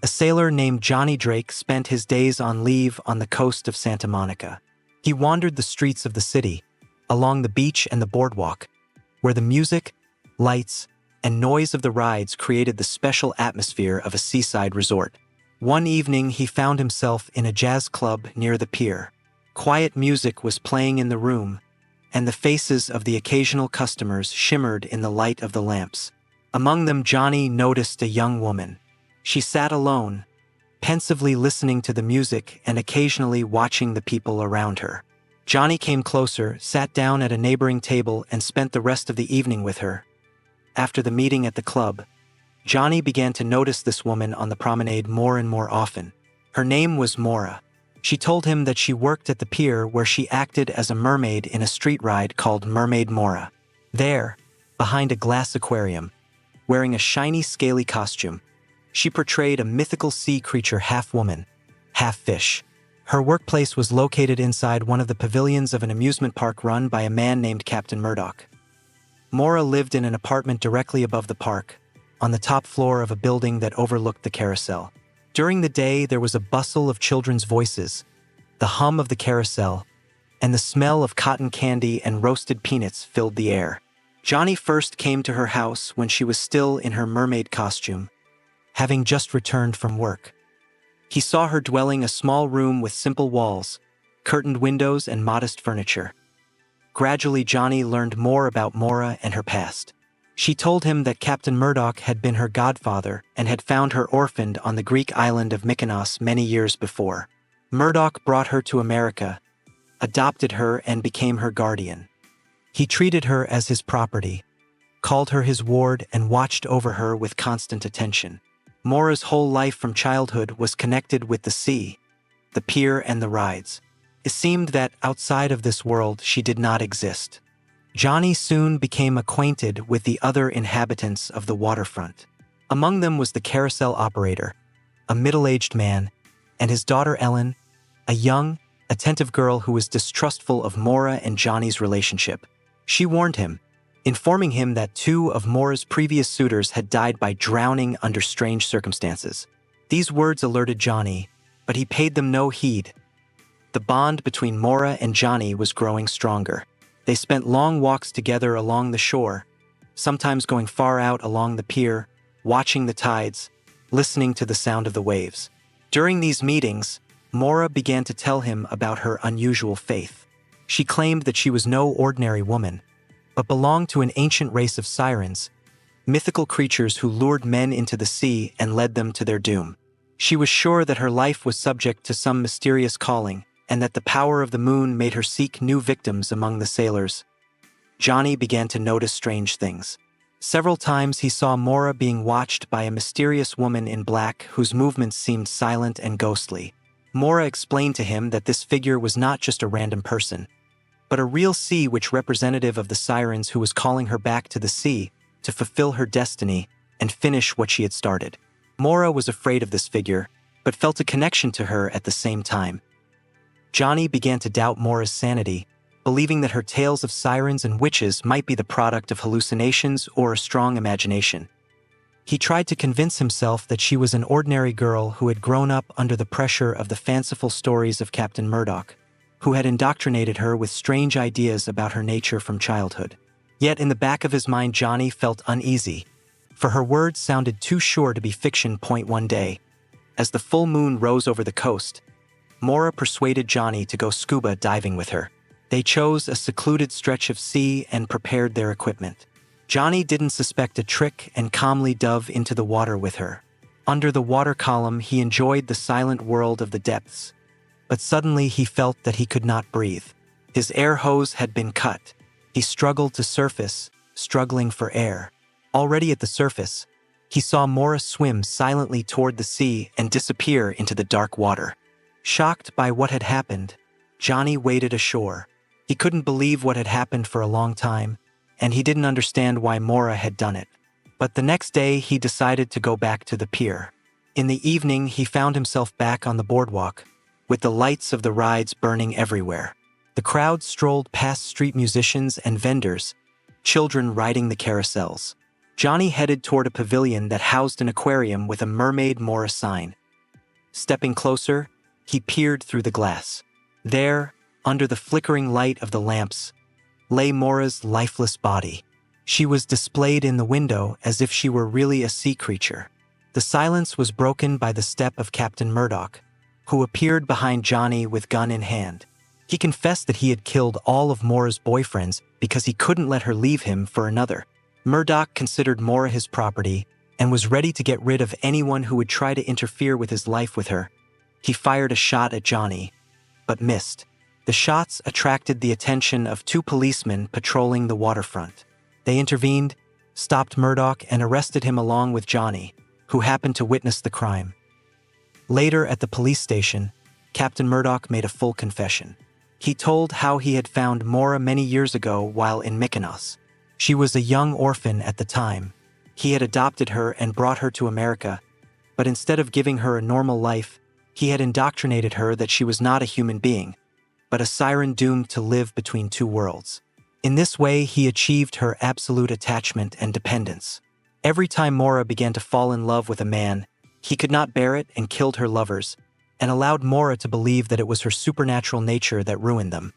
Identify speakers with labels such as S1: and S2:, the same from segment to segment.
S1: A sailor named Johnny Drake spent his days on leave on the coast of Santa Monica. He wandered the streets of the city, along the beach and the boardwalk, where the music, lights, and noise of the rides created the special atmosphere of a seaside resort. One evening, he found himself in a jazz club near the pier. Quiet music was playing in the room, and the faces of the occasional customers shimmered in the light of the lamps. Among them, Johnny noticed a young woman. She sat alone, pensively listening to the music and occasionally watching the people around her. Johnny came closer, sat down at a neighboring table, and spent the rest of the evening with her. After the meeting at the club, Johnny began to notice this woman on the promenade more and more often. Her name was Mora. She told him that she worked at the pier where she acted as a mermaid in a street ride called Mermaid Mora. There, behind a glass aquarium, wearing a shiny, scaly costume, she portrayed a mythical sea creature, half woman, half fish. Her workplace was located inside one of the pavilions of an amusement park run by a man named Captain Murdoch. Mora lived in an apartment directly above the park, on the top floor of a building that overlooked the carousel. During the day, there was a bustle of children's voices, the hum of the carousel, and the smell of cotton candy and roasted peanuts filled the air. Johnny first came to her house when she was still in her mermaid costume, having just returned from work. He saw her dwelling a small room with simple walls, curtained windows, and modest furniture. Gradually, Johnny learned more about Mora and her past. She told him that Captain Murdoch had been her godfather and had found her orphaned on the Greek island of Mykonos many years before. Murdoch brought her to America, adopted her, and became her guardian. He treated her as his property, called her his ward, and watched over her with constant attention. Mora's whole life from childhood was connected with the sea, the pier, and the rides. It seemed that outside of this world she did not exist. Johnny soon became acquainted with the other inhabitants of the waterfront. Among them was the carousel operator, a middle-aged man, and his daughter Ellen, a young, attentive girl who was distrustful of Mora and Johnny's relationship. She warned him, informing him that 2 of Mora's previous suitors had died by drowning under strange circumstances. These words alerted Johnny, but he paid them no heed. The bond between Mora and Johnny was growing stronger. They spent long walks together along the shore, sometimes going far out along the pier, watching the tides, listening to the sound of the waves. During these meetings, Mora began to tell him about her unusual faith. She claimed that she was no ordinary woman, but belonged to an ancient race of Sirens, mythical creatures who lured men into the sea and led them to their doom. She was sure that her life was subject to some mysterious calling, and that the power of the moon made her seek new victims among the sailors. Johnny began to notice strange things. Several times he saw Mora being watched by a mysterious woman in black whose movements seemed silent and ghostly. Mora explained to him that this figure was not just a random person, but a real sea witch representative of the Sirens who was calling her back to the sea to fulfill her destiny and finish what she had started. Mora was afraid of this figure, but felt a connection to her at the same time. Johnny began to doubt Mora's sanity, believing that her tales of sirens and witches might be the product of hallucinations or a strong imagination. He tried to convince himself that she was an ordinary girl who had grown up under the pressure of the fanciful stories of Captain Murdoch, who had indoctrinated her with strange ideas about her nature from childhood. Yet in the back of his mind, Johnny felt uneasy, for her words sounded too sure to be fiction. One day, as the full moon rose over the coast, Mora persuaded Johnny to go scuba diving with her. They chose a secluded stretch of sea and prepared their equipment. Johnny didn't suspect a trick and calmly dove into the water with her. Under the water column, he enjoyed the silent world of the depths, but suddenly he felt that he could not breathe. His air hose had been cut. He struggled to surface, struggling for air. Already at the surface, he saw Mora swim silently toward the sea and disappear into the dark water. Shocked by what had happened, Johnny waded ashore. He couldn't believe what had happened for a long time, and he didn't understand why Mora had done it. But the next day, he decided to go back to the pier. In the evening, he found himself back on the boardwalk, with the lights of the rides burning everywhere. The crowd strolled past street musicians and vendors, children riding the carousels. Johnny headed toward a pavilion that housed an aquarium with a Mermaid Mora sign. Stepping closer, he peered through the glass. There, under the flickering light of the lamps, lay Mora's lifeless body. She was displayed in the window as if she were really a sea creature. The silence was broken by the step of Captain Murdoch, who appeared behind Johnny with gun in hand. He confessed that he had killed all of Mora's boyfriends because he couldn't let her leave him for another. Murdoch considered Mora his property and was ready to get rid of anyone who would try to interfere with his life with her. He fired a shot at Johnny, but missed. The shots attracted the attention of two policemen patrolling the waterfront. They intervened, stopped Murdoch, and arrested him along with Johnny, who happened to witness the crime. Later at the police station, Captain Murdoch made a full confession. He told how he had found Mora many years ago while in Mykonos. She was a young orphan at the time. He had adopted her and brought her to America, but instead of giving her a normal life, he had indoctrinated her that she was not a human being, but a siren doomed to live between two worlds. In this way, he achieved her absolute attachment and dependence. Every time Mora began to fall in love with a man, he could not bear it and killed her lovers, and allowed Mora to believe that it was her supernatural nature that ruined them.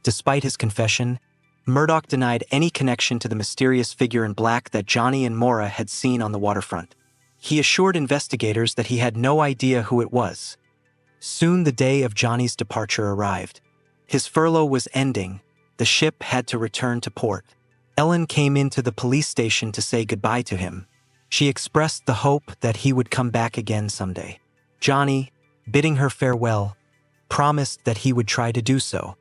S1: Despite his confession, Murdoch denied any connection to the mysterious figure in black that Johnny and Mora had seen on the waterfront. He assured investigators that he had no idea who it was. Soon the day of Johnny's departure arrived. His furlough was ending. The ship had to return to port. Ellen came into the police station to say goodbye to him. She expressed the hope that he would come back again someday. Johnny, bidding her farewell, promised that he would try to do so.